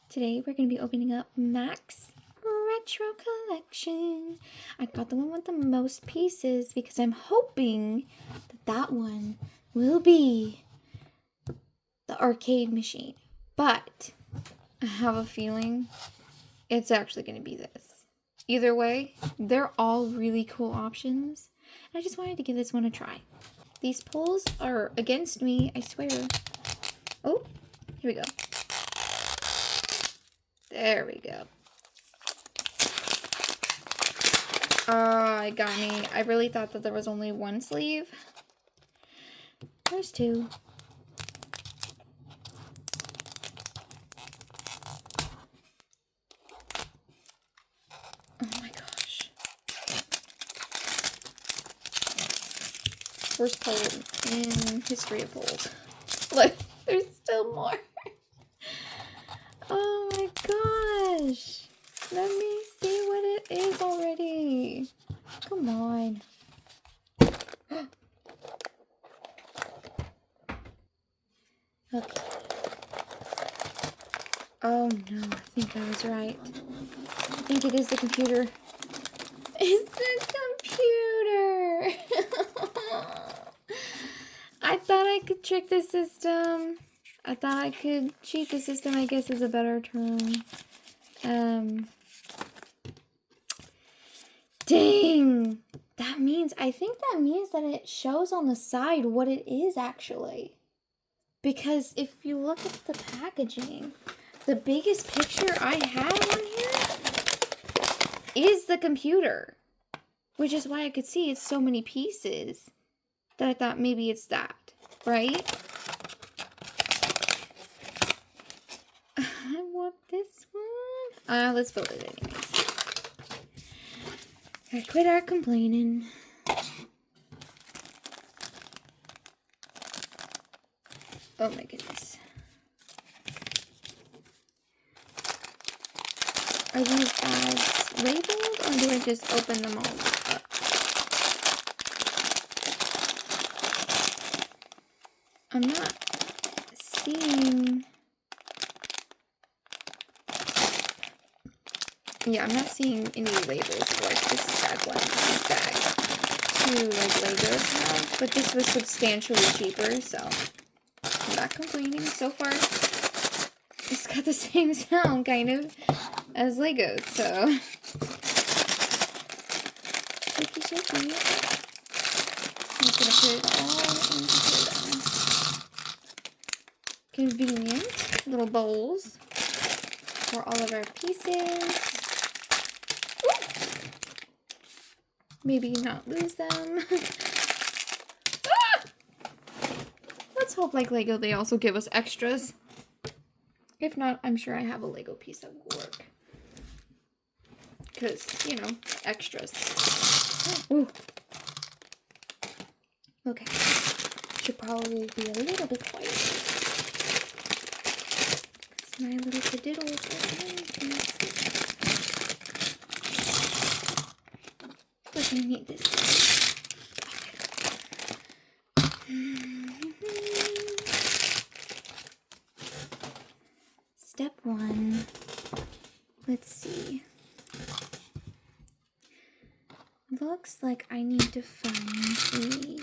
Today we're going to be opening up Max Retro Collection. I got the one with the most pieces because I'm hoping that that one will be the arcade machine. But I have a feeling it's actually going to be this. Either way, they're all really cool options. I just wanted to give this one a try. These pulls are against me, I swear. Oh, here we go. There we go. It got me. I really thought that there was only one sleeve. There's two. Oh my gosh. Worst pull in history of pulls. Look, there's still more. Oh my gosh. Let me see what it is already. Come on. Okay. Oh no, I think I was right. I think it is the computer. It's the computer! I thought I could trick the system. I thought I could cheat the system, I guess is a better term. Dang! I think that means that it shows on the side what it is actually. Because if you look at the packaging, the biggest picture I have on here is the computer. Which is why I could see it's so many pieces that I thought maybe it's that, right? I want this one. Let's build it anyways. I quit our complaining. Oh my goodness. Are these as labeled or do I just open them all up? I'm not seeing... Yeah, I'm not seeing any labels for like this is bag one, this is bag two, like Legos have, but this was substantially cheaper, so I'm not complaining. So far, it's got the same sound, kind of, as Legos, so. Shaky, shaky. I'm just gonna put it all into there. Convenient little bowls for all of our pieces. Maybe not lose them. Ah! Let's hope, like Lego, they also give us extras. If not, I'm sure I have a Lego piece that will work. Because, you know, extras. Ooh. Okay. Should probably be a little bit quiet. Because my little cadiddles are I need this. Step one. Let's see. Looks like I need to find a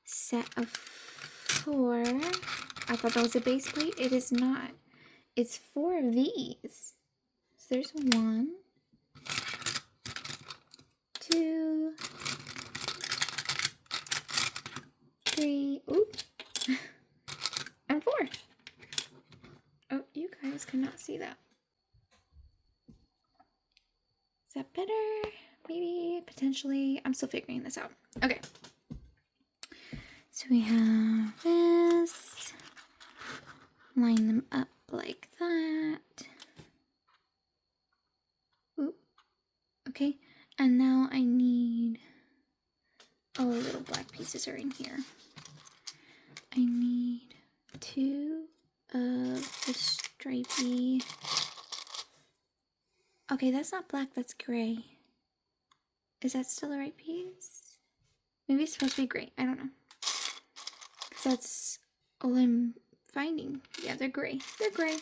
set of 4. I thought that was a base plate. It is not. It's 4 of these. So there's 1, 2, 3, oop, and 4. Oh, you guys cannot see that. Is that better? Maybe, potentially. I'm still figuring this out. Okay. So we have this. Line them up like that. Oop. Okay. And now I need, oh, little black pieces are in here. I need 2 of the stripy. Okay, that's not black, that's gray. Is that still the right piece? Maybe it's supposed to be gray, I don't know. Because that's all I'm finding. Yeah, they're gray. They're gray.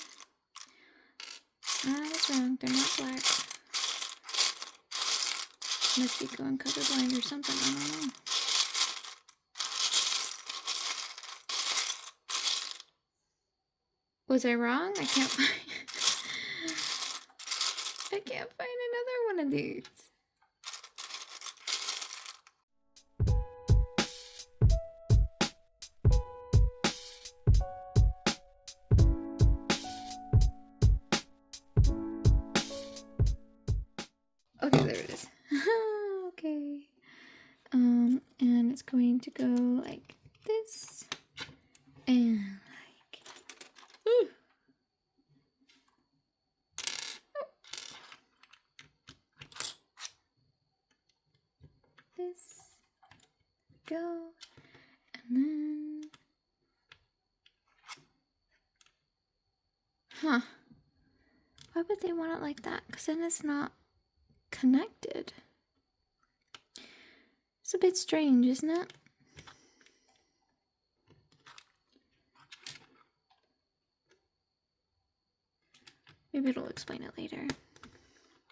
I was wrong. They're not black. Must be going colorblind or something. I don't know. Was I wrong? I can't find. I can't find another one of these. Okay, there it is. Okay. And it's going to go like this. And like this. Go. And then huh. Why would they want it like that? Because then it's not connected. It's a bit strange, isn't it? Maybe it'll explain it later.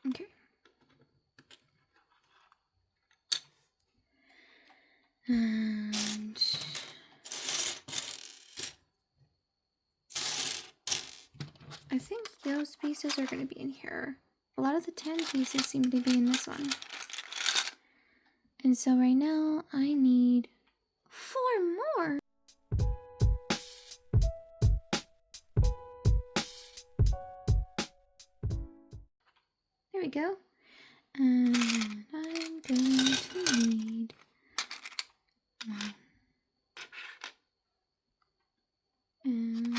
Okay. And I think those pieces are going to be in here. A lot of the 10 pieces seem to be in this one. And so right now I need 4 more. There we go. And I'm going to need 1 and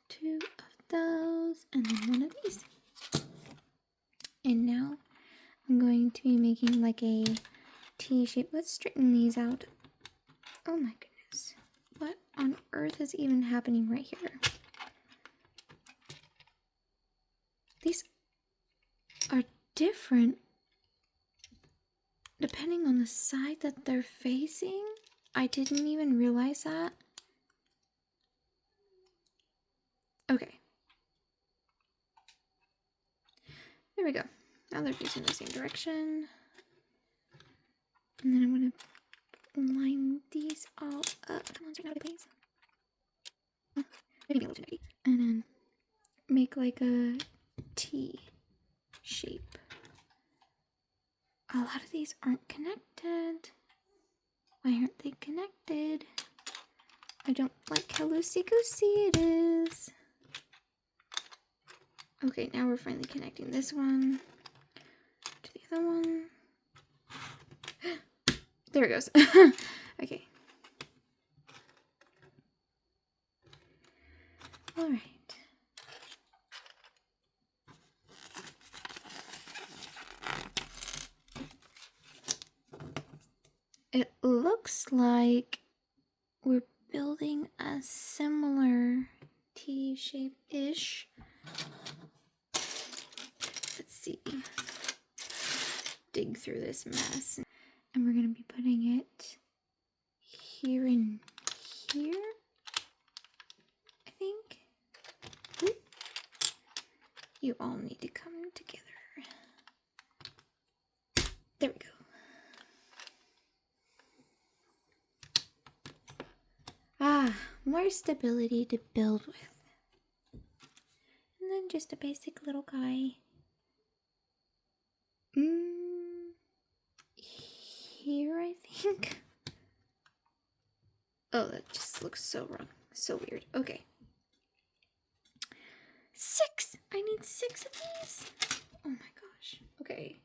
2 of those, and then 1 of these. And now I'm going to be making like a T shape. Let's straighten these out. Oh my goodness. What on earth is even happening right here? These are different depending on the side that they're facing. I didn't even realize that. Okay. There we go. Now they're facing the same direction. And then I'm going to line these all up. Come on, straighten out, please. Maybe a little too nutty. And then make like a T shape. A lot of these aren't connected. Why aren't they connected? I don't like how loosey-goosey it is. Okay, now we're finally connecting this one to the other one. There it goes. Okay. All right. It looks like we're building a similar T shape-ish. Let's see. Dig through this mess. And we're going to be putting it here and here, I think. Ooh. You all need to come together. There we go. Ah, more stability to build with. And then just a basic little guy. Here, I think. Oh, that just looks so wrong. So weird. Okay. 6! I need 6 of these. Oh my gosh. Okay.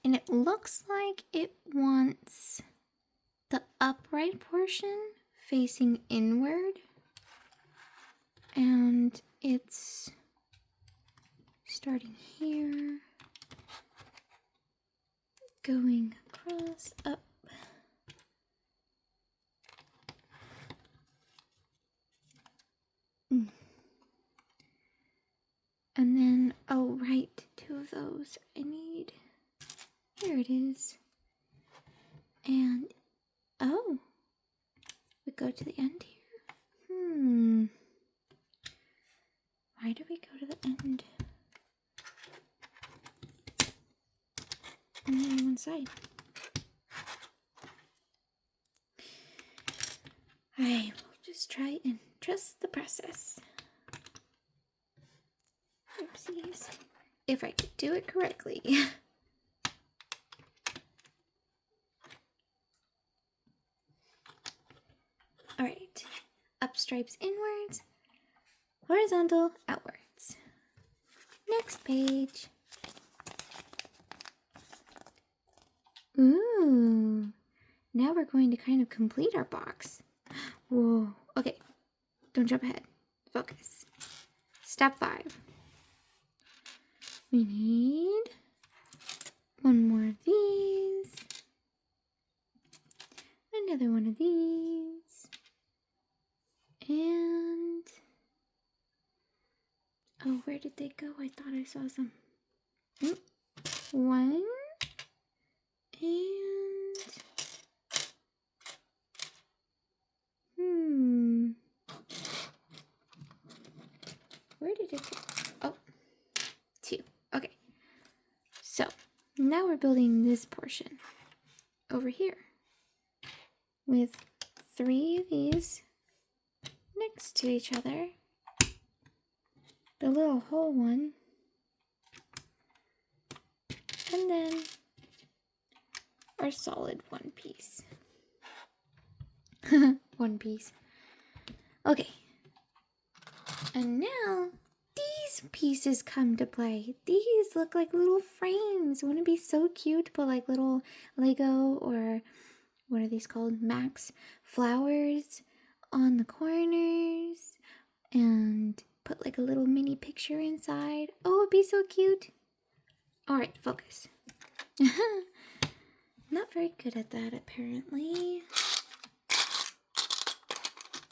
And it looks like it wants the upright portion facing inward. And it's starting here, going across, up. And then, oh right, 2 of those I need. Here it is. And, oh, we go to the end here. Why do we go to the end? Only on one side. I will just try and trust the process. Oopsies. If I could do it correctly. Alright. Up stripes inwards. Horizontal outwards. Next page. Ooh. Now we're going to kind of complete our box. Whoa. Okay. Don't jump ahead. Focus. Step 5. We need one more of these. Another one of these. And... oh, where did they go? I thought I saw some. One. And... where did it go? Oh, 2. Okay. So, now we're building this portion over here with 3 of these next to each other. The little whole one. And then our solid one piece. One piece. Okay. And now these pieces come to play. These look like little frames. Wouldn't it be so cute to put like little Lego or what are these called? Max flowers on the corners and put like a little mini picture inside. Oh, it'd be so cute. Alright, focus. Not very good at that, apparently.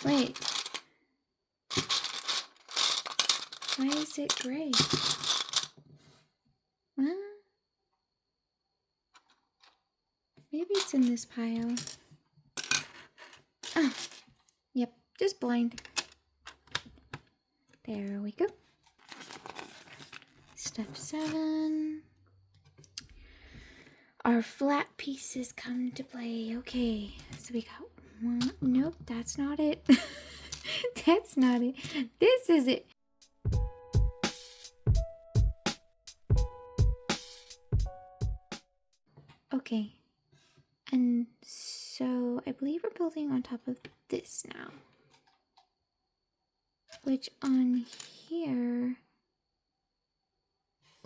Wait. Why is it gray? Well, maybe it's in this pile. Oh, yep, just blind. There we go. Step 7. Our flat pieces come to play. Okay, so we got one. Nope, that's not it. That's not it. This is it. Okay, and so I believe we're building on top of this now. Which on here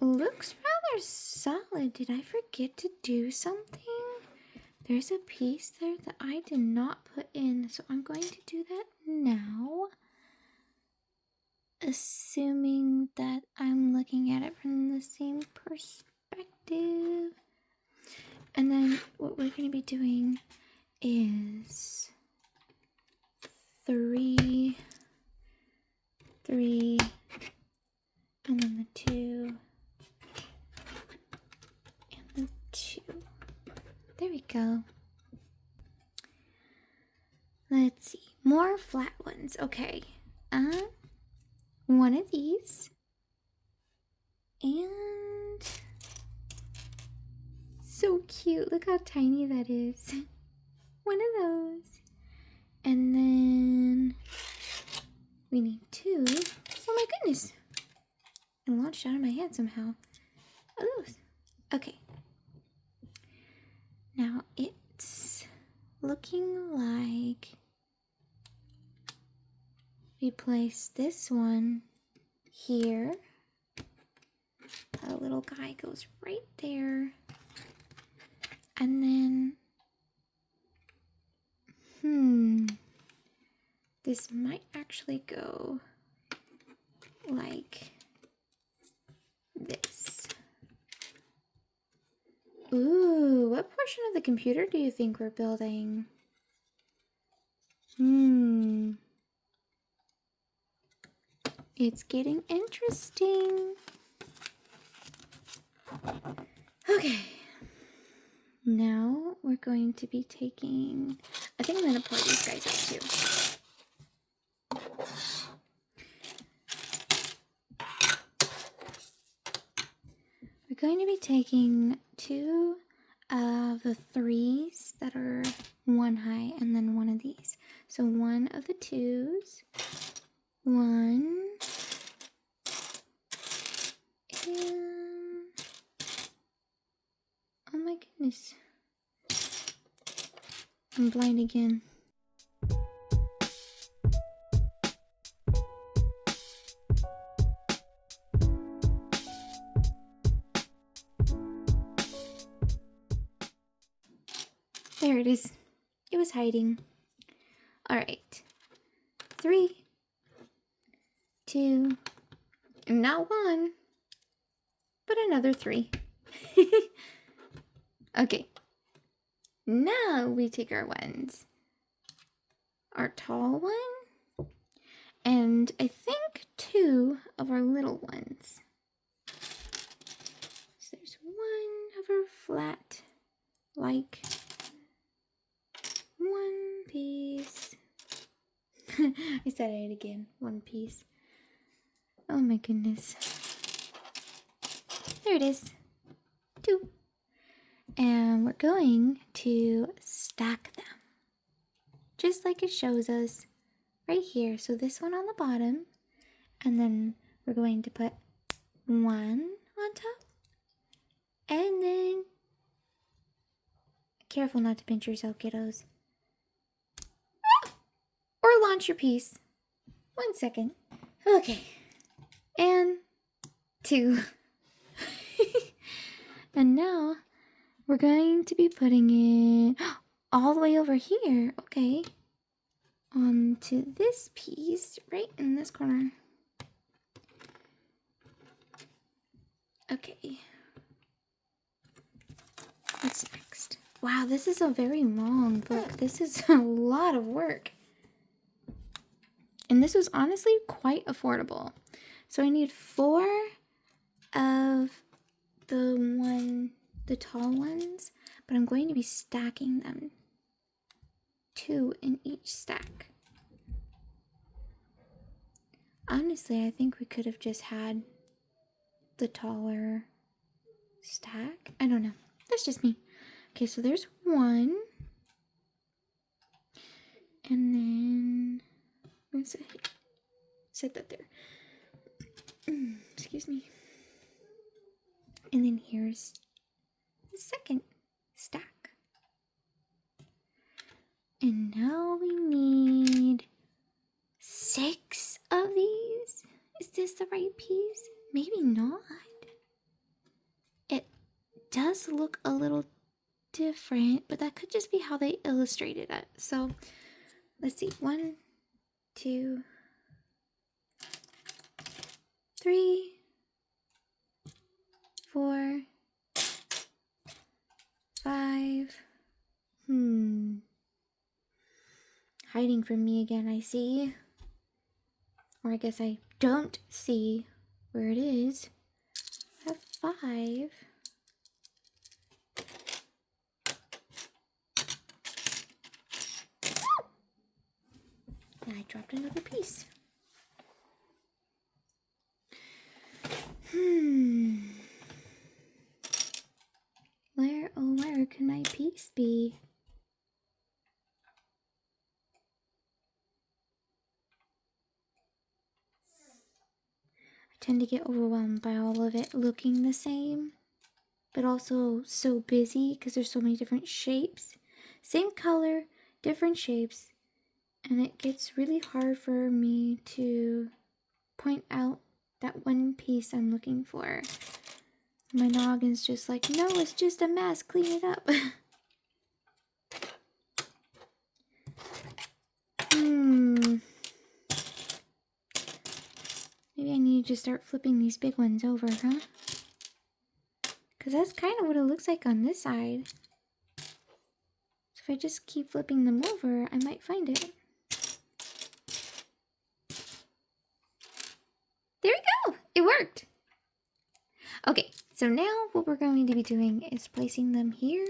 looks rather solid. Did I forget to do something? There's a piece there that I did not put in, so I'm going to do that now. Assuming that I'm looking at it from the same perspective. And then what we're going to be doing is 3, and then the 2, and the 2. There we go. Let's see. More flat ones. Okay. One of these. And so cute. Look how tiny that is. One of those. And then we need 2. Oh my goodness. It launched out of my hand somehow. Oh, okay. Now it's looking like we place this one here. Our little guy goes right there. And then, this might actually go like this. Ooh, what portion of the computer do you think we're building? It's getting interesting. Okay. Now we're going to be taking, I think I'm going to pour these guys out too. We're going to be taking 2 of the 3s that are 1 high and then 1 of these. So 1 of the 2s, 1, and oh my goodness, I'm blind again. There it is. It was hiding. All right. 3, 2, and not 1, but another 3. Okay. Now we take our ones. Our tall one, and I think 2 of our little ones. So there's 1 of our flat, like 1 piece. I said it again, 1 piece. Oh my goodness. There it is. 2. And we're going to stack them. Just like it shows us right here. So this one on the bottom. And then we're going to put 1 on top. And then, careful not to pinch yourself, kiddos. Or launch your piece. 1 second. Okay. And 2. And now we're going to be putting it all the way over here. Okay. Onto this piece right in this corner. Okay. What's next? Wow, this is a very long book. This is a lot of work. And this was honestly quite affordable. So I need 4 of the tall ones, but I'm going to be stacking them. 2 in each stack. Honestly, I think we could have just had the taller stack. I don't know. That's just me. Okay, so there's 1. And then I'm going to set that there. Excuse me. And then here's the second stack. And now we need 6 of these. Is this the right piece? Maybe not. It does look a little different, but that could just be how they illustrated it. So let's see. 1, 2, 3, 4, 5. Hiding from me again, I see. Or I guess I don't see where it is. I have 5. And I dropped another piece. Where, oh where can my piece be? I tend to get overwhelmed by all of it looking the same, but also so busy because there's so many different shapes. Same color, different shapes, and it gets really hard for me to point out that one piece I'm looking for. My noggin's just like, no, it's just a mess, clean it up. Maybe I need to start flipping these big ones over, huh? Because that's kind of what it looks like on this side. So if I just keep flipping them over, I might find it. There we go! It worked! Okay, so now what we're going to be doing is placing them here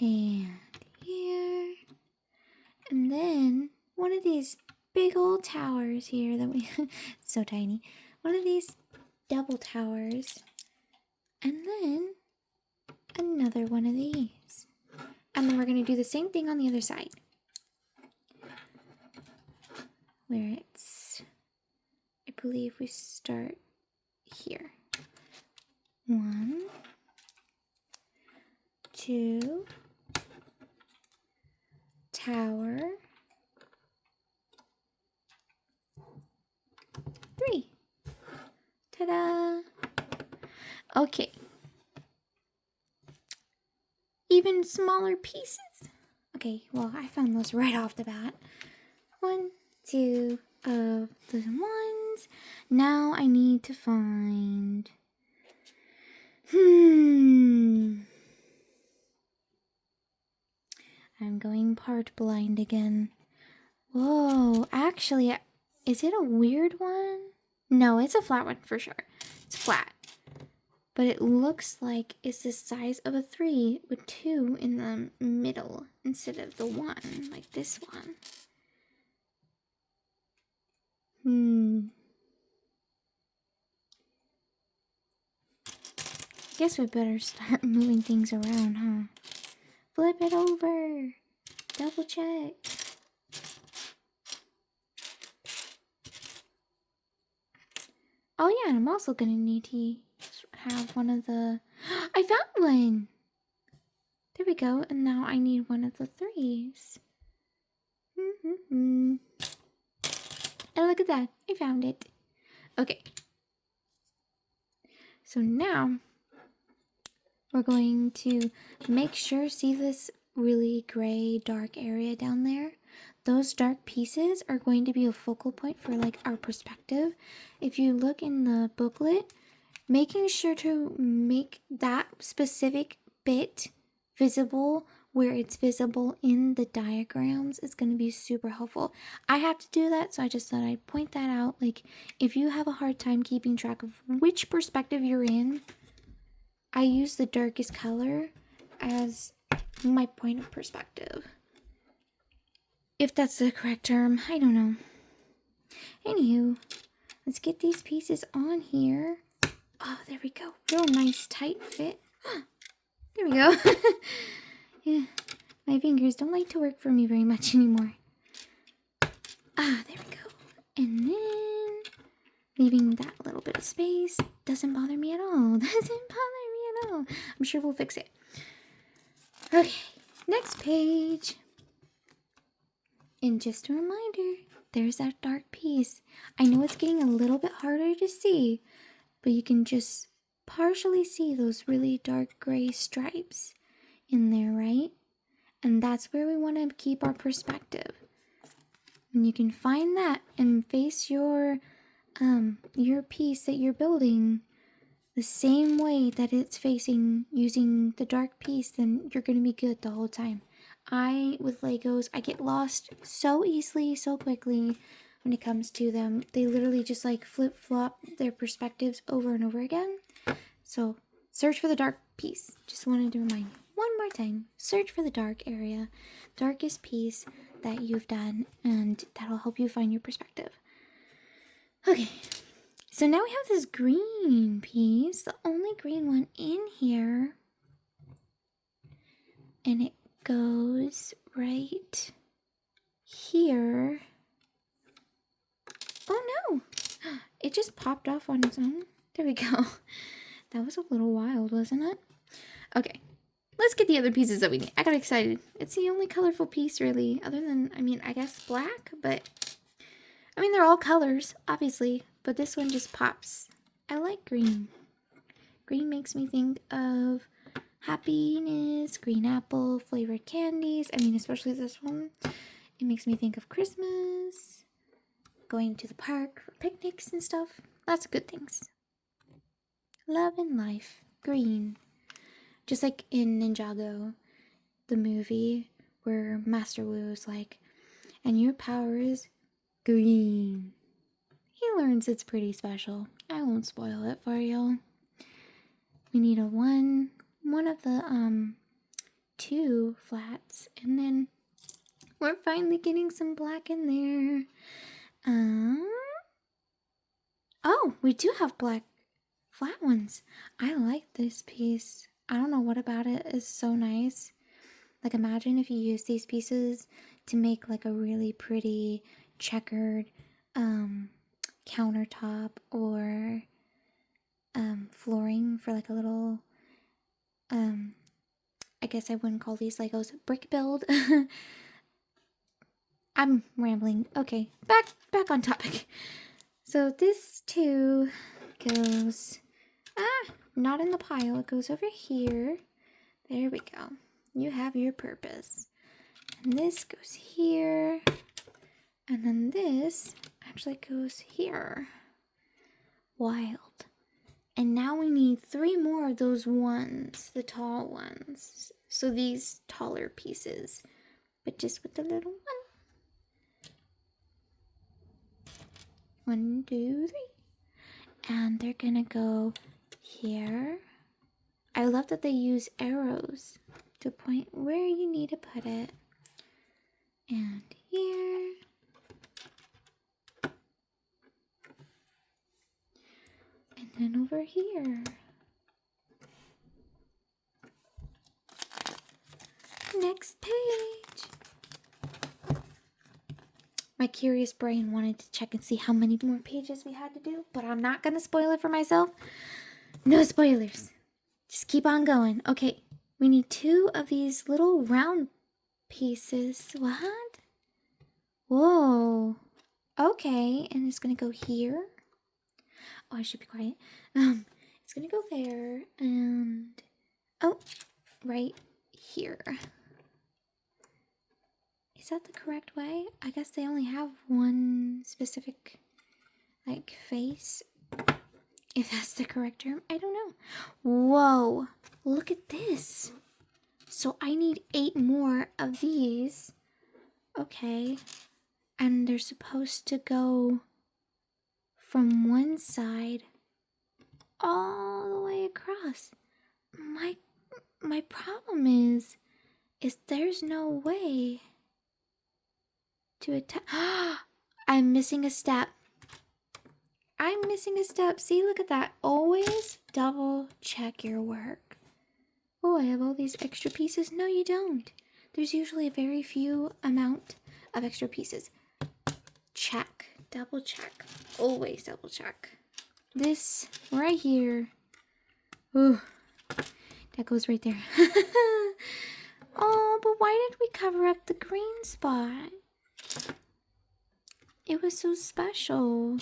And here. And then one of these big old towers here that we... so tiny. One of these double towers. And then another one of these. And then we're going to do the same thing on the other side. Where it's... I believe we start here. 1, 2, tower, 3. Ta-da! Okay. Even smaller pieces. Okay, well, I found those right off the bat. 1, 2 of the ones. Now I need to find... I'm going part blind again. Whoa, actually, is it a weird one? No, it's a flat one for sure. It's flat. But it looks like it's the size of a 3 with 2 in the middle instead of the 1, like this one. Guess we better start moving things around, huh? Flip it over. Double check. Oh yeah, and I'm also gonna need to have one of the... I found one! There we go, and now I need one of the 3s. And look at that, I found it. Okay. So now, we're going to make sure, see this really gray dark area down there? Those dark pieces are going to be a focal point for like our perspective. If you look in the booklet, making sure to make that specific bit visible where it's visible in the diagrams is going to be super helpful. I have to do that, so I just thought I'd point that out. Like, if you have a hard time keeping track of which perspective you're in, I use the darkest color as my point of perspective. If that's the correct term, I don't know. Anywho, let's get these pieces on here. Oh, there we go. Real nice tight fit. There we go. Yeah, my fingers don't like to work for me very much anymore. Ah, there we go. And then leaving that little bit of space doesn't bother me at all. Doesn't bother me at all. I'm sure we'll fix it. Okay, next page. And just a reminder, there's that dark piece. I know it's getting a little bit harder to see, but you can just partially see those really dark gray stripes in there, right? And that's where we want to keep our perspective. And you can find that and face your piece that you're building the same way that it's facing using the dark piece, then you're going to be good the whole time. With Legos, I get lost so easily, so quickly when it comes to them. They literally just like flip-flop their perspectives over and over again. So search for the dark piece. Just wanted to remind you one more time. Search for the dark area, darkest piece that you've done, and that'll help you find your perspective. Okay, so now we have this green piece, the only green one in here. And it goes right here. Oh no! It just popped off on its own. There we go. That was a little wild, wasn't it? Okay, let's get the other pieces that we need. I got excited. It's the only colorful piece, really, other than, I guess black, but... they're all colors, obviously, but this one just pops. I like green. Green makes me think of happiness, green apple, flavored candies. Especially this one. It makes me think of Christmas, going to the park for picnics and stuff. Lots of good things. Love and life. Green. Just like in Ninjago, the movie, where Master Wu is like, and your power is green. He learns it's pretty special. I won't spoil it for y'all. We need one of the 2 flats, and then we're finally getting some black in there. Oh, we do have black flat ones. I like this piece. I don't know what about it is so nice. Like, imagine if you use these pieces to make like a really pretty checkered countertop or flooring for like a little I guess I wouldn't call these Legos brick build. I'm rambling. Okay, back on topic. So this too goes not in the pile. It goes over here. There we go. You have your purpose. And this goes here. And then this actually goes here. Wild. And now we need 3 more of those ones, the tall ones. So these taller pieces, but just with the little one. 1, 2, 3. And they're gonna go here. I love that they use arrows to point where you need to put it. And here. And then over here. Next page. My curious brain wanted to check and see how many more pages we had to do, but I'm not going to spoil it for myself. No spoilers. Just keep on going. Okay, we need 2 of these little round pieces. What? Whoa. Okay, and it's going to go here. Oh, I should be quiet. It's going to go there and... oh, right here. Is that the correct way? I guess they only have one specific, like, face. If that's the correct term, I don't know. Whoa, look at this. So I need 8 more of these. Okay. And they're supposed to go from one side all the way across. My problem is there's no way to attach. I'm missing a step. See, look at that. Always double check your work. Oh, I have all these extra pieces. No, you don't. There's usually a very few amount of extra pieces. Check. Double check. Always double check. This right here. Oh, that goes right there. Oh, but why did we cover up the green spot? It was so special.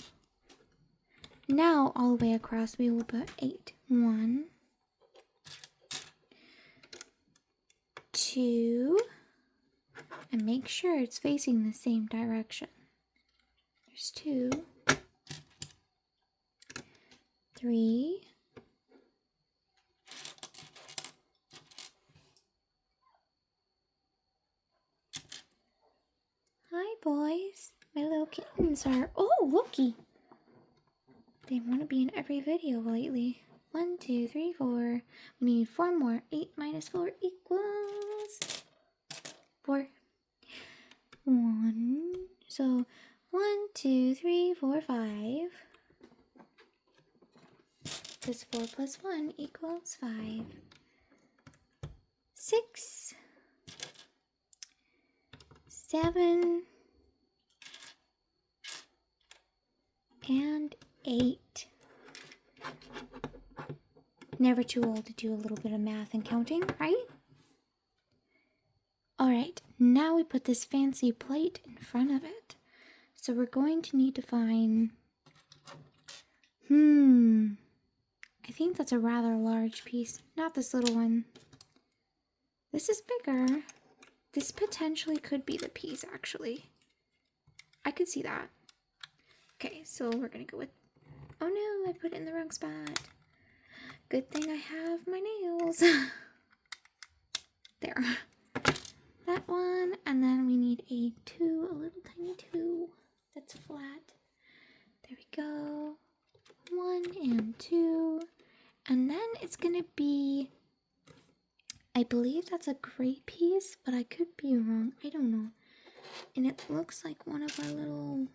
Now, all the way across, we will put 8. 1, 2, and make sure it's facing the same direction. There's 2, 3, 'Hi, boys. My little kittens are... oh, looky. They want to be in every video lately. 1, 2, 3, 4. We need 4 more. 8 minus 4 equals 4. 1. So 1, 2, 3, 4, 5. This 4 plus 1 equals 5. 6. 7. And 8. Never too old to do a little bit of math and counting, right? Alright, now we put this fancy plate in front of it. So we're going to need to find... I think that's a rather large piece. Not this little one. This is bigger. This potentially could be the piece, actually. I could see that. Okay, so we're gonna go with... oh no, I put it in the wrong spot. Good thing I have my nails. There. That one, and then we need a 2, a little tiny 2 that's flat. There we go. 1 and 2. And then it's gonna be I believe that's a gray piece, but I could be wrong. I don't know. And it looks like one of our little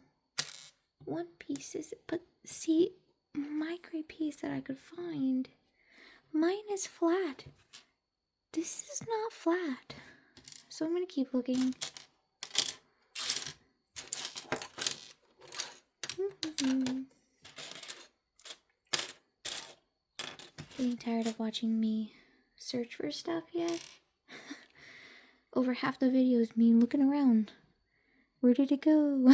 one pieces. But see, my gray piece that I could find, mine is flat. This is not flat. So I'm going to keep looking. Getting tired of watching me search for stuff yet? Over half the video is me looking around. Where did it go?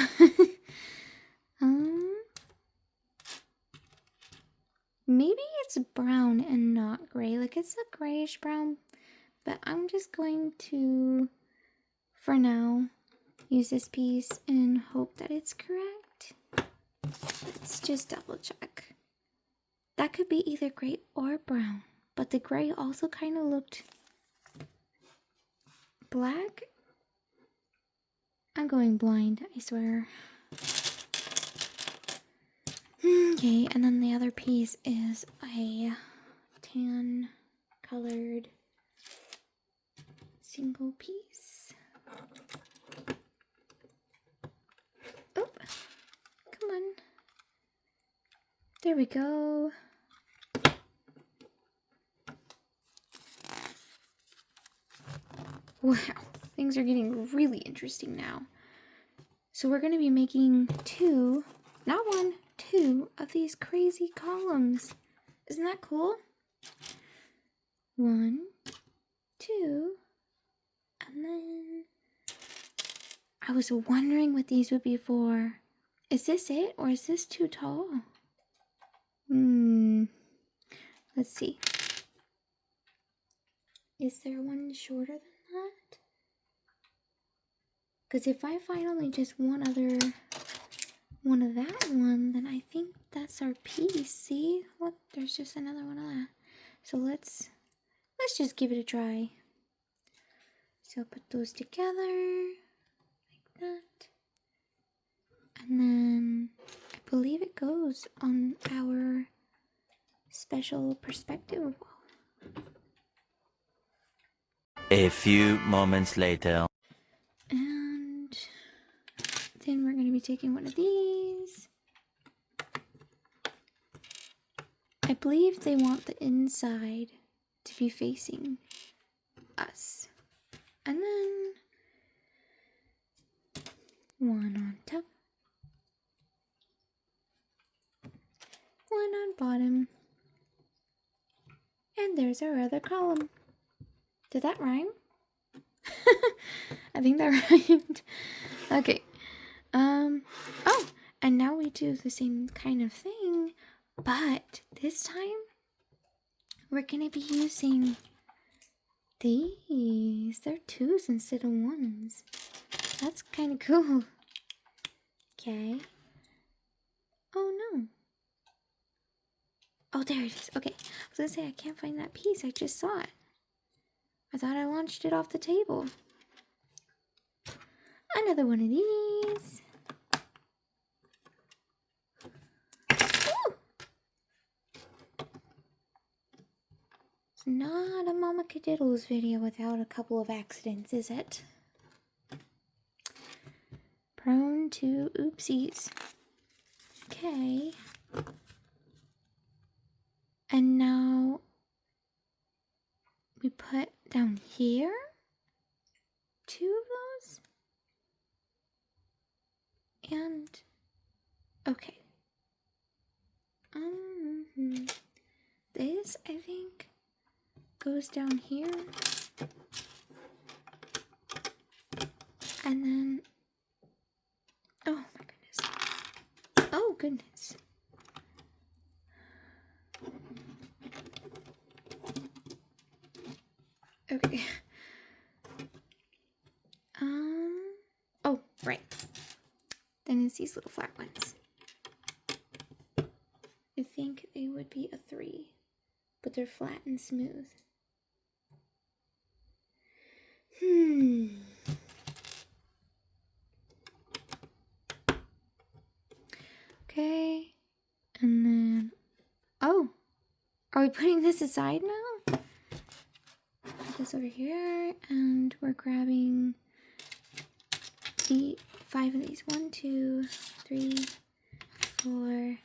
Maybe it's brown and not gray. Like it's a grayish brown, but I'm just going to, for now, use this piece and hope that it's correct. Let's just double check. That could be either gray or brown, but the gray also kind of looked black. I'm going blind, I swear. Okay, and then the other piece is a tan colored single piece. Oh, come on. There we go. Wow, things are getting really interesting now. So we're going to be making two, not one, two of these crazy columns. Isn't that cool? 1, 2, and then I was wondering what these would be for. Is this it, or is this too tall? Let's see. Is there one shorter than that? Because if I find only just one other one of that one, then I think that's our piece. See? Look, there's just another one of that. So let's just give it a try. So put those together like that. And then I believe it goes on our special perspective wall. A few moments later. And then we're going to be taking one of these. I believe they want the inside to be facing us. And then one on top, one on bottom. And there's our other column. Did that rhyme? I think that rhymed. Okay. Oh, and now we do the same kind of thing, but this time we're gonna be using these. They're 2s instead of 1s. That's kind of cool. Okay. Oh no. Oh, there it is. Okay. I was gonna say I can't find that piece. I just saw it. I thought I launched it off the table. Another one of these. Ooh. It's not a Mama Cadiddles video without a couple of accidents, is it? Prone to oopsies. Okay. And now we put down here 2 of those. And okay. This I think goes down here. And then oh my goodness. Oh goodness. Okay. Oh, right. Then it's these little flat ones. I think they would be a 3, but they're flat and smooth. Okay. And then, oh, are we putting this aside now? this over here, and we're grabbing the 5 of these. 1, 2, 3, 4,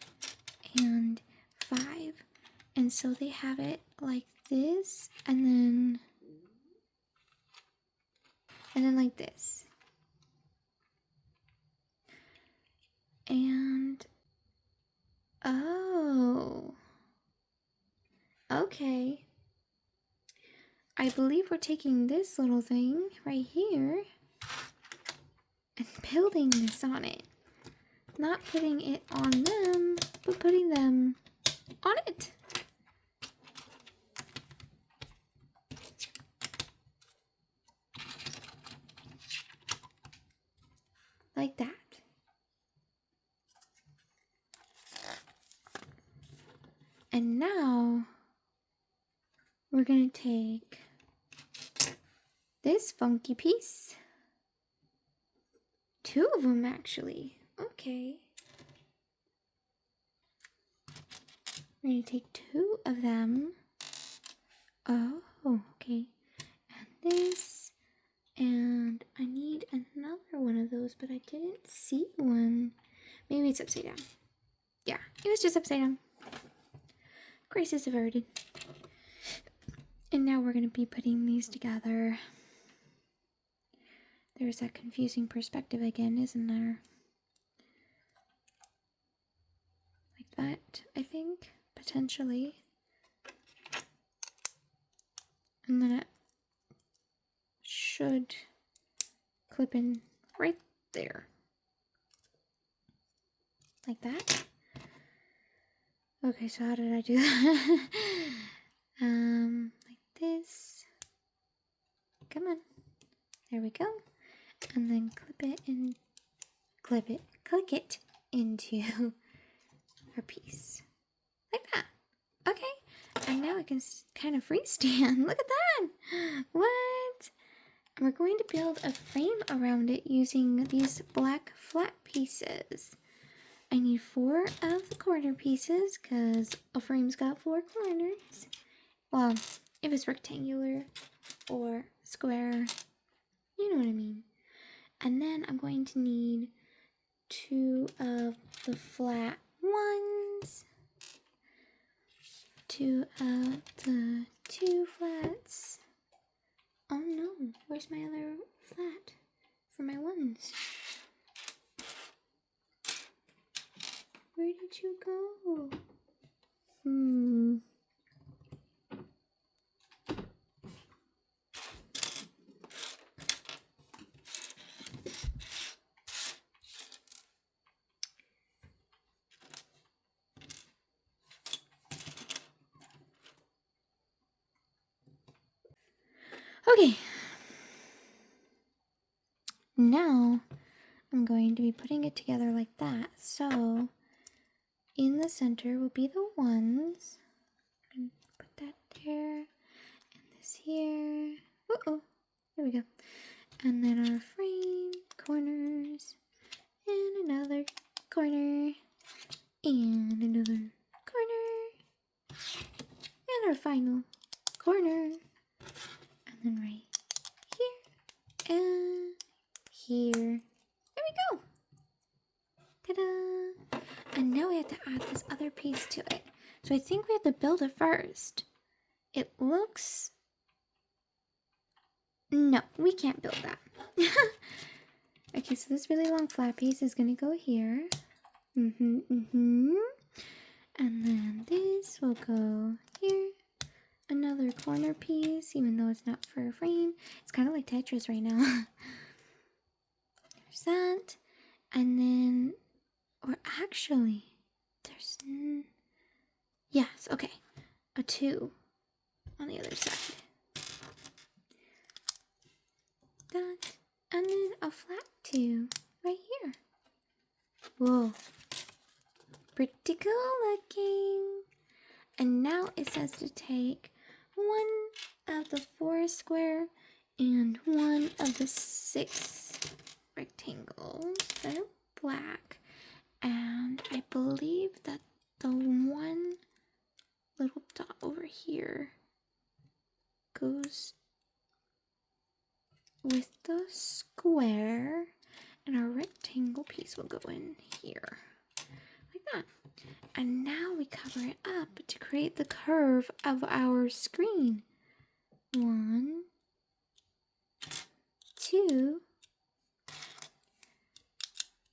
and 5. And so they have it like this, and then like this. And oh, okay. I believe we're taking this little thing right here and building this on it. Not putting it on them, but putting them on it. Like that. And now we're gonna take this funky piece. 2 of them actually. Okay. We're gonna take 2 of them. Oh, okay. And this. And I need another one of those, but I didn't see one. Maybe it's upside down. Yeah, it was just upside down. Grace is averted. And now we're going to be putting these together. There's that confusing perspective again, isn't there? Like that, I think, potentially. And then it should clip in right there. Like that. Okay, so how did I do that? Like this. Come on. There we go. And then click it into our piece. Like that. Okay. And now I can kind of freestand. Look at that. What? And we're going to build a frame around it using these black flat pieces. I need 4 of the corner pieces because a frame's got 4 corners. Well, if it's rectangular or square, you know what I mean. And then I'm going to need 2 of the flat ones, 2 of the 2 flats. Oh no, where's my other flat for my ones? Where did you go? Okay. Now I'm going to be putting it together like that. So in the center will be the ones. I'm going to put that there and this here. Uh-oh. There we go. And then our frame, corners, and another corner, and another corner, and our final corner. And then right here, and here. There we go. Ta-da! And now we have to add this other piece to it. So I think we have to build it first. It looks... No, we can't build that. Okay, so this really long flat piece is going to go here. And then this will go here. Another corner piece, even though it's not for a frame. It's kind of like Tetris right now. There's that. And then, or actually, there's, yes, okay. A 2 on the other side. That, and then a flat 2 right here. Whoa. Pretty cool looking. And now it says to take 1 of the 4 square and 1 of the 6 rectangles that are black. And I believe that the one little dot over here goes with the square, and our rectangle piece will go in here, like that. And now we cover it up to create the curve of our screen. 1, 2,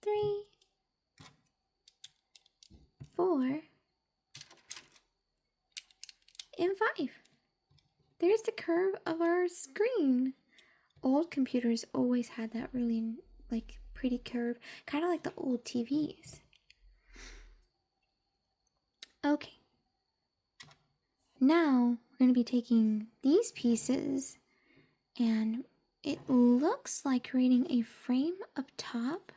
3, 4, and 5. There's the curve of our screen. Old computers always had that really like pretty curve, kind of like the old TVs. Okay. Now we're going to be taking these pieces, and it looks like creating a frame up top.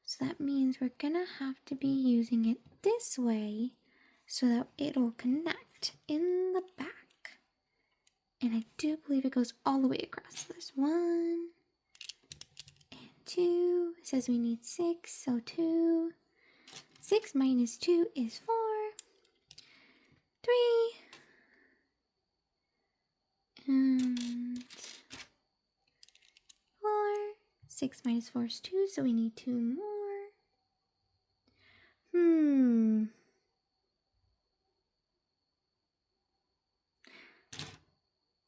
So that means we're going to have to be using it this way so that it'll connect in the back. And I do believe it goes all the way across. There's 1 and 2. It says we need 6, so 2. 6 minus 2 is 4. 3. And 4. 6 minus 4 is 2, so we need 2 more.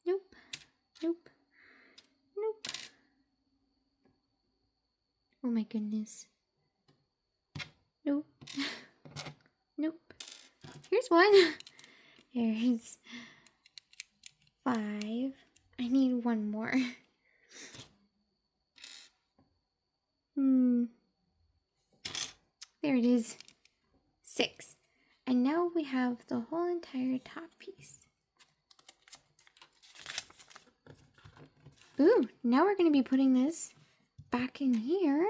Nope. Nope. Nope. Oh my goodness. Nope. Nope. Here's 1. Here's 5. I need 1 more. There it is. 6. And now we have the whole entire top piece. Ooh, now we're going to be putting this back in here.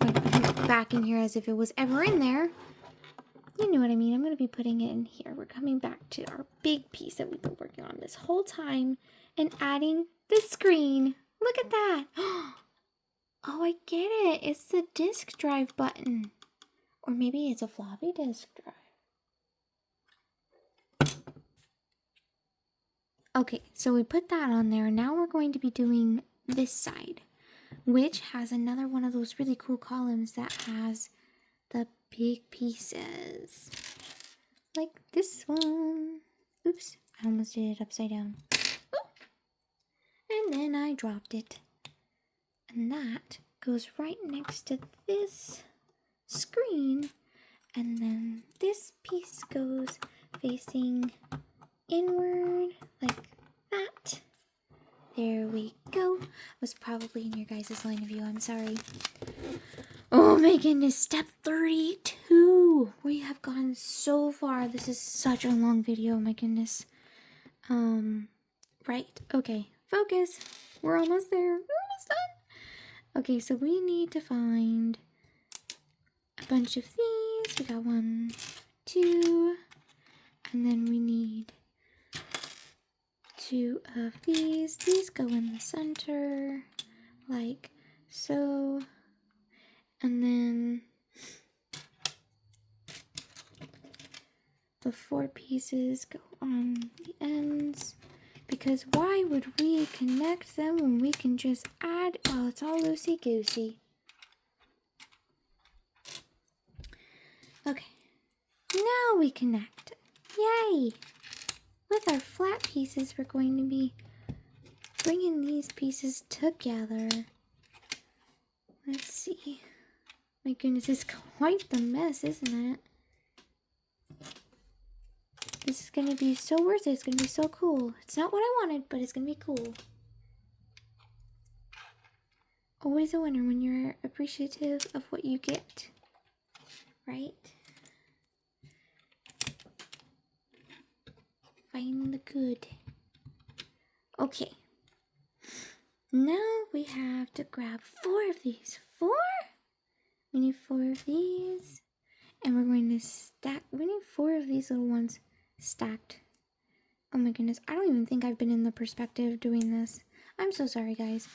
Like, back in here as if it was ever in there. You know what I mean. I'm going to be putting it in here. We're coming back to our big piece that we've been working on this whole time and adding the screen. Look at that. Oh, I get it. It's the disk drive button. Or maybe it's a floppy disk drive. Okay, so we put that on there. Now we're going to be doing this side, which has another one of those really cool columns that has the big pieces. Like this one. Oops, I almost did it upside down. Oh. And then I dropped it. And that goes right next to this screen. And then this piece goes facing inward like that. There we go. I was probably in your guys' line of view. I'm sorry. Oh my goodness. Step 32. We have gone so far. This is such a long video. Oh my goodness. Right. Okay. Focus. We're almost there. We're almost done. Okay, so we need to find a bunch of these. We got 1, 2, and then we need 2 of these. These go in the center, like so. And then the 4 pieces go on the ends. Because why would we connect them when we can just add? Oh, it's all loosey-goosey. Okay. Now we connect. Yay! With our flat pieces, we're going to be bringing these pieces together. Let's see. My goodness, it's quite the mess, isn't it? This is going to be so worth it. It's going to be so cool. It's not what I wanted, but it's going to be cool. Always a winner when you're appreciative of what you get. Right? Find the good. Okay. Now we have to grab 4 of these. 4? We need 4 of these. And we're going to stack. We need 4 of these little ones stacked. Oh my goodness. I don't even think I've been in the perspective doing this. I'm so sorry, guys.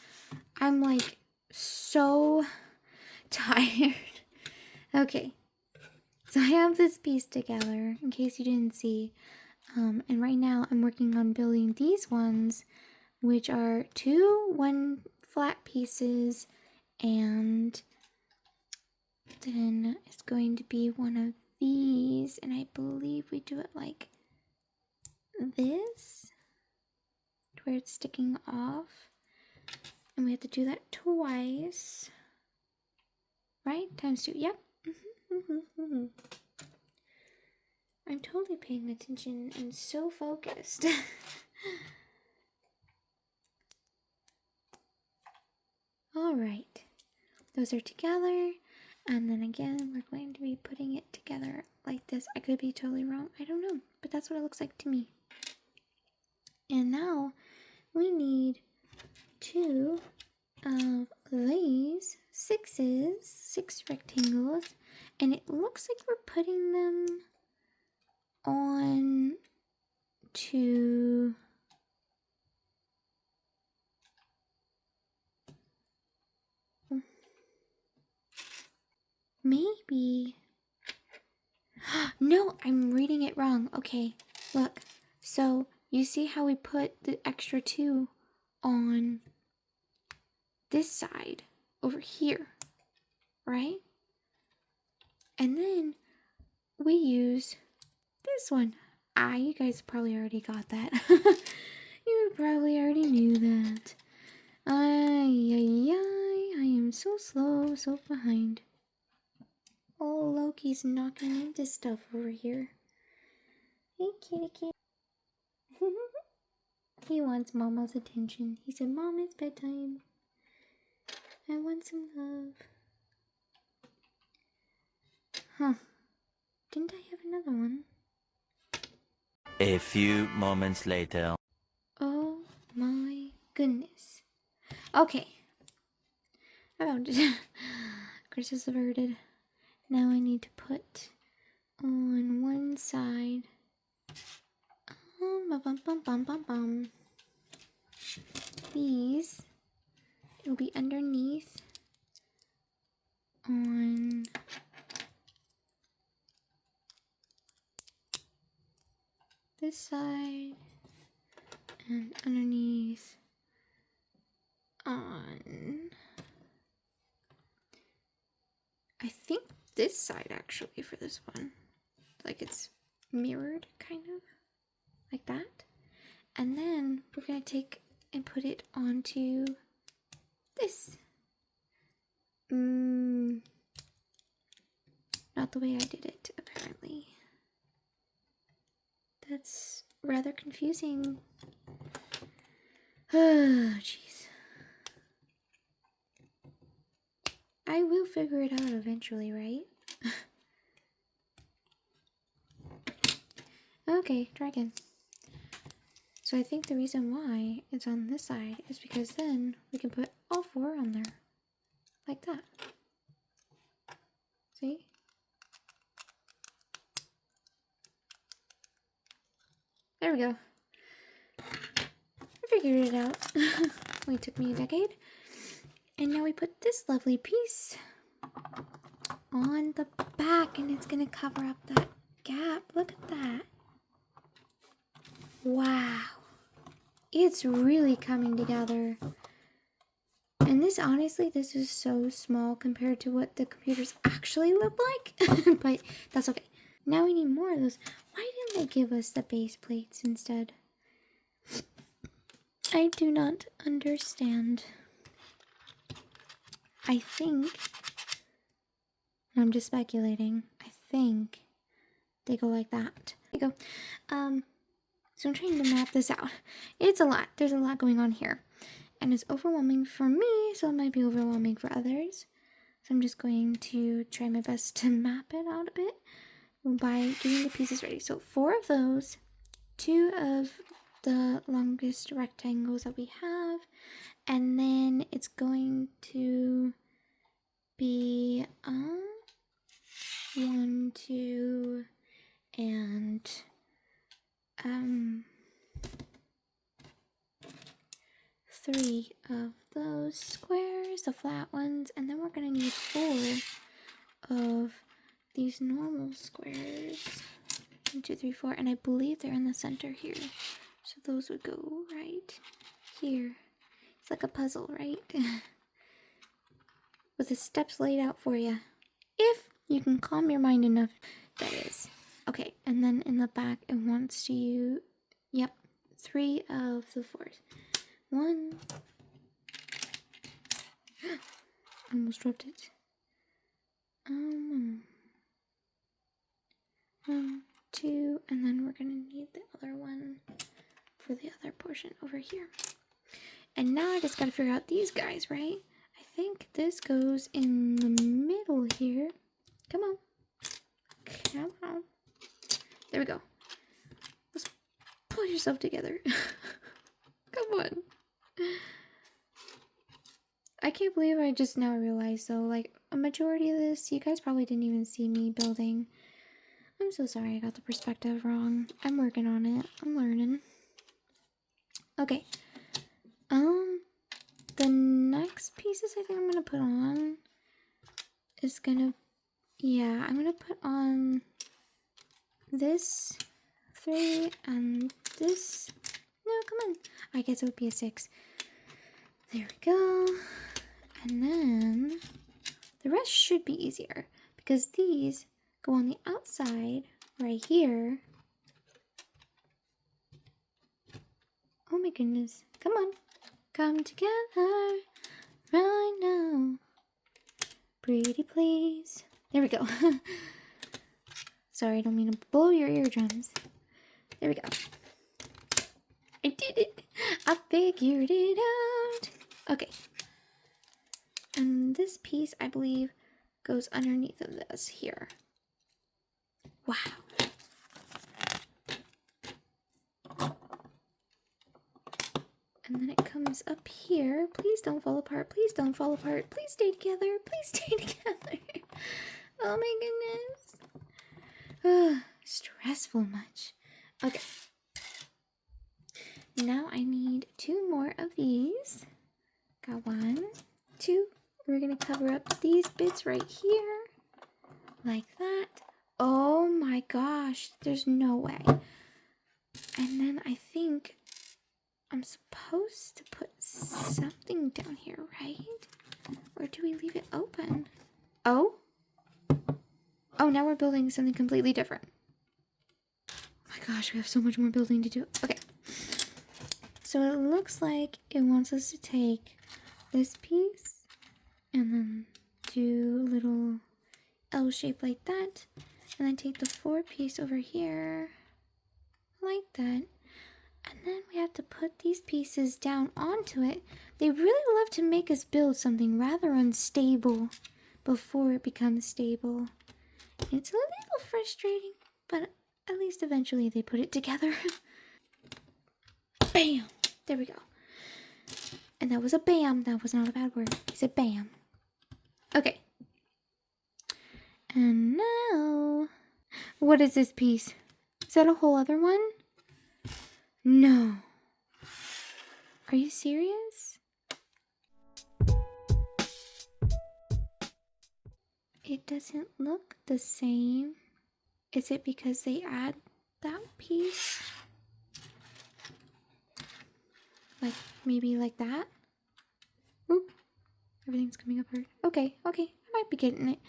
I'm like so tired. Okay. So I have this piece together in case you didn't see. And right now I'm working on building these ones which are 2 1 flat pieces, and then it's going to be one of these, and I believe we do it like this, to where it's sticking off, and we have to do that twice, right? Times 2, yep. I'm totally paying attention and so focused. Alright, those are together, and then again we're going to be putting it together like this. I could be totally wrong, I don't know, but that's what it looks like to me. And now we need 2 of these 6 rectangles, and it looks like we're putting them on to maybe no, I'm reading it wrong. Okay, look, so you see how we put the extra 2 on this side over here, right? And then we use this one. You guys probably already got that. You probably already knew that. I am so slow, so behind. Oh, Loki's knocking into stuff over here. Hey, kitty kitty. He wants Mama's attention. He said, Mom, it's bedtime. I want some love. Huh. Didn't I have another one? A few moments later. Oh my goodness. Okay. About it. Crisis averted. Now I need to put on one side. These. It'll be underneath on this side and underneath on, I think, this side actually for this one. Like it's mirrored kind of like that. And then we're gonna take and put it onto this. Not the way I did it, apparently. That's rather confusing. Oh, jeez. I will figure it out eventually, right? Okay, try again. So I think the reason why it's on this side is because then we can put all 4 on there. Like that. See? There we go. I figured it out. Only took me a decade. And now we put this lovely piece on the back, and it's gonna cover up that gap. Look at that. Wow. It's really coming together. And this, honestly, this is so small compared to what the computers actually look like. But that's okay. Now we need more of those. Why didn't they give us the base plates instead? I do not understand. I think, I'm just speculating, I think they go like that. There you go. So I'm trying to map this out. It's a lot. There's a lot going on here. And it's overwhelming for me, so it might be overwhelming for others. So I'm just going to try my best to map it out a bit by getting the pieces ready. So 4 of those, 2 of the longest rectangles that we have, and then it's going to be 1, 2, and 3 of those squares, the flat ones, and then we're gonna need 4 of these normal squares. 1, 2, 3, 4, and I believe they're in the center here. So those would go right here. It's like a puzzle, right? With the steps laid out for you. If you can calm your mind enough, that is. Okay, and then in the back, it wants you... Yep, 3 of the 4s. 1... Almost dropped it. 1, 2, and then we're gonna need the other one for the other portion over here. And now I just gotta figure out these guys, right? I think this goes in the middle here. Come on. Come on. There we go. Let's pull yourself together. Come on. I can't believe I just now realized though, like a majority of this, you guys probably didn't even see me building. I'm so sorry I got the perspective wrong. I'm working on it. I'm learning. Okay. The next pieces I think I'm gonna put on is gonna, yeah, I'm gonna put on this 3 and this. No, come on. I guess it would be a 6. There we go. And then the rest should be easier because these go on the outside right here. Oh my goodness. Come on. Come together right now. Pretty please. There we go. Sorry, I don't mean to blow your eardrums. There we go. I did it. I figured it out. Okay. And this piece, I believe, goes underneath of this here. Wow. And then it comes up here. Please don't fall apart. Please don't fall apart. Please stay together. Please stay together. Oh my goodness. Stressful much. Okay. Now I need 2 more of these. Got 1, 2. We're going to cover up these bits right here. Like that. Oh my gosh. There's no way. And then I think I'm supposed to put something down here, right? Or do we leave it open? Oh? Oh, now we're building something completely different. Oh my gosh, we have so much more building to do. Okay. So it looks like it wants us to take this piece and then do a little L shape like that. And then take the 4 piece over here like that. And then we have to put these pieces down onto it. They really love to make us build something rather unstable before it becomes stable. It's a little frustrating, but at least eventually they put it together. Bam! There we go. And that was a bam. That was not a bad word. He said bam. Okay. And now... What is this piece? Is that a whole other one? No. Are you serious? It doesn't look the same. Is it because they add that piece? Like, maybe like that? Oop. Everything's coming apart. Okay, okay. I might be getting it.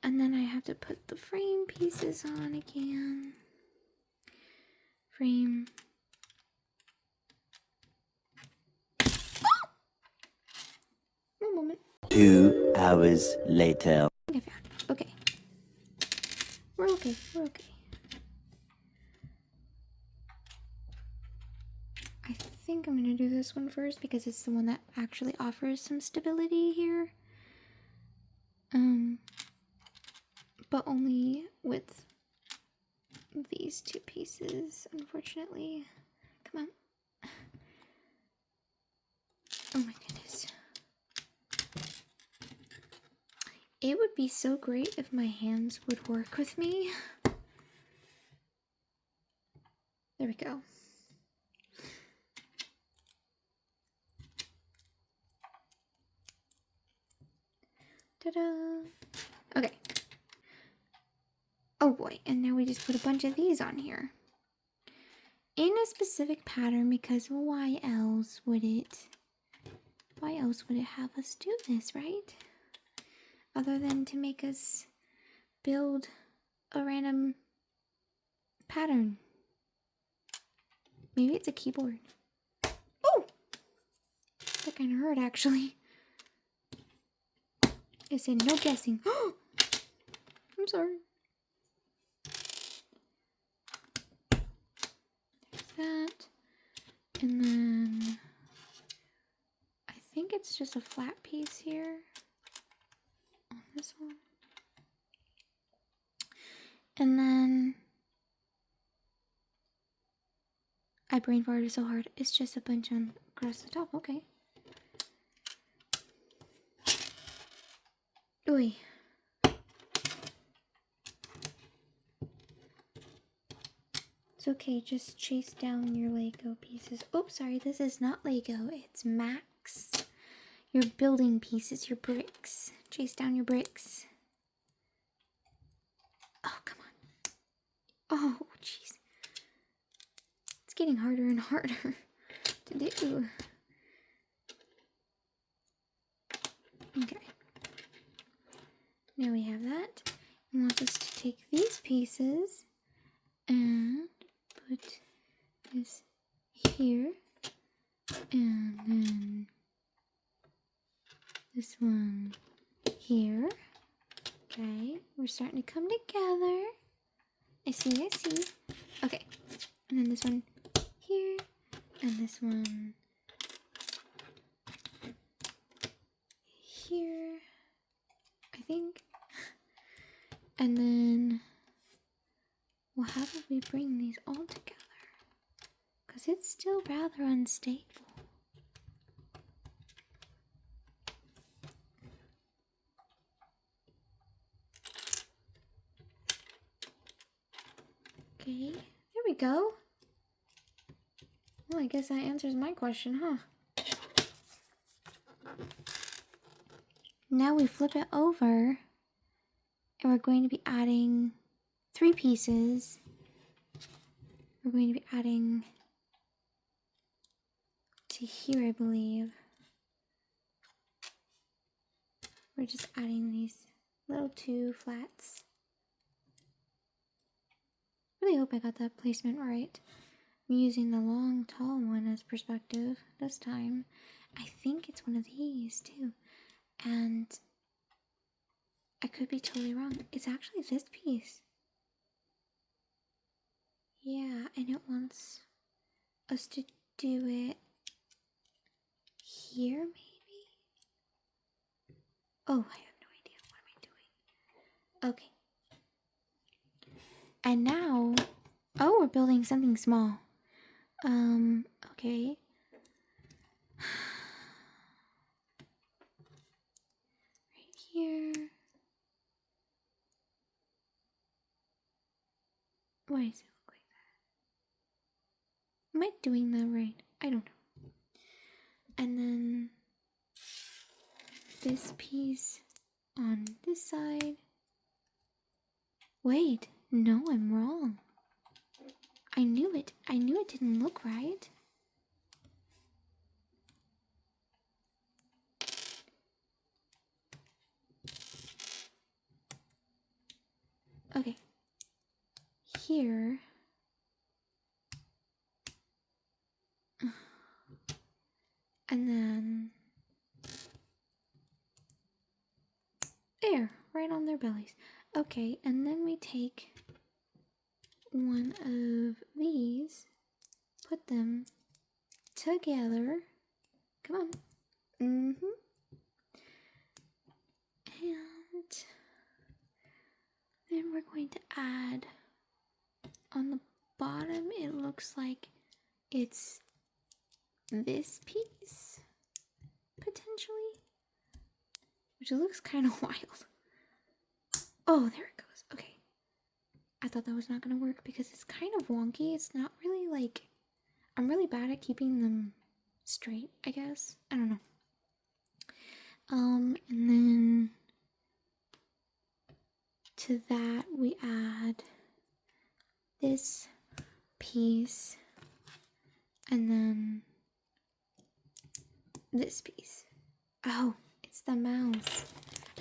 And then I have to put the frame pieces on again. Frame. 1 moment. 2 hours later. I found it. Okay. We're okay. We're okay. I think I'm gonna do this one first because it's the one that actually offers some stability here. But only with these 2 pieces, unfortunately. Come on. Oh my goodness. It would be so great if my hands would work with me. There we go. Ta-da! Okay. Oh boy, and now we just put a bunch of these on here. in a specific pattern because why else would it have us do this, right? Other than to make us build a random pattern. Maybe it's a keyboard. Oh! That kind of hurt, actually. It said no guessing. I'm sorry. There's that. And then I think it's just a flat piece here on this one. And then I brain farted so hard. It's just a bunch on across the top. Okay. Ooh. It's okay, just chase down your Lego pieces. Oh, sorry, this is not Lego, it's Max. Your building pieces, your bricks. Chase down your bricks. Oh, come on. Oh, jeez. It's getting harder and harder to do. Okay. Now we have that. I want us to take these pieces and put this here, and then this one here. Okay, we're starting to come together. I see. Okay, and then this one here, and this one here, I think. And then how do we bring these all together? Because it's still rather unstable. Okay, there we go. Well, I guess that answers my question, huh? Now we flip it over, and we're going to be adding 3 pieces. We're going to be adding to here, I believe. We're just adding these little 2 flats. Really hope I got that placement right. I'm using the long, tall one as perspective this time. I think it's one of these too. And I could be totally wrong. It's actually this piece. Yeah, and it wants us to do it here, maybe? Oh, I have no idea. What am I doing? Okay. And now, oh, we're building something small. Okay. Right here. Why does it look like that? Am I doing that right? I don't know. And then this piece on this side. Wait, no, I'm wrong. I knew it. I knew it didn't look right. Okay. Here. And then there, right on their bellies. Okay, and then we take one of these, put them together. Come on. And then we're going to add on the bottom, it looks like it's this piece, potentially, which looks kind of wild. Oh, there it goes. Okay. I thought that was not going to work because it's kind of wonky. It's not really like, I'm really bad at keeping them straight, I guess. I don't know. And then to that we add this piece And then this piece. Oh, it's the mouse.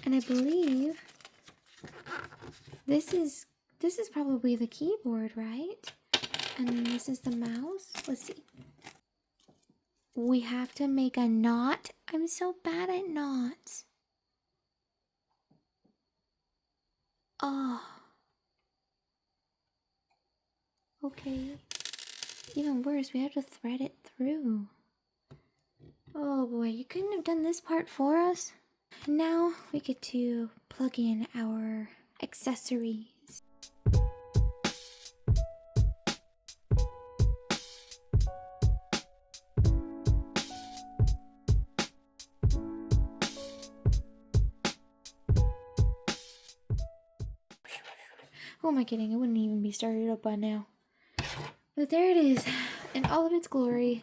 And I believe this is probably the keyboard, right? And this is the mouse. Let's see. We have to make a knot. I'm so bad at knots. Oh. Okay. Even worse, we have to thread it through. Oh boy, you couldn't have done this part for us? Now we get to plug in our accessories. Who am I kidding? It wouldn't even be started up by now. But there it is, in all of its glory,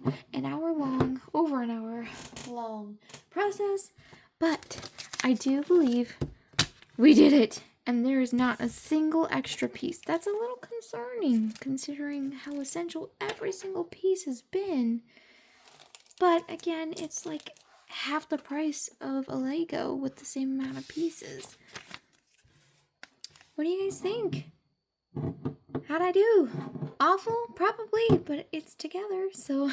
over an hour long process. But I do believe we did it, and there is not a single extra piece. That's a little concerning, considering how essential every single piece has been. But again, it's like half the price of a Lego with the same amount of pieces. What do you guys think? How'd I do? Awful? Probably, but it's together, so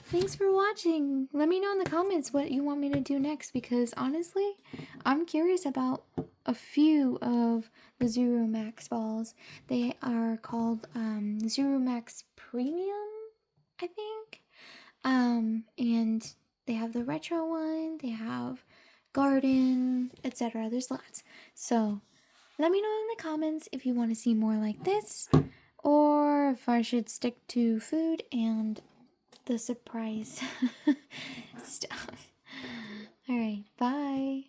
thanks for watching. Let me know in the comments what you want me to do next, because honestly, I'm curious about a few of the Zuru Max balls. They are called Zuru Max Premium, I think. And they have the retro one, they have garden, etc. There's lots. So let me know in the comments if you want to see more like this, or if I should stick to food and the surprise stuff. Alright, bye.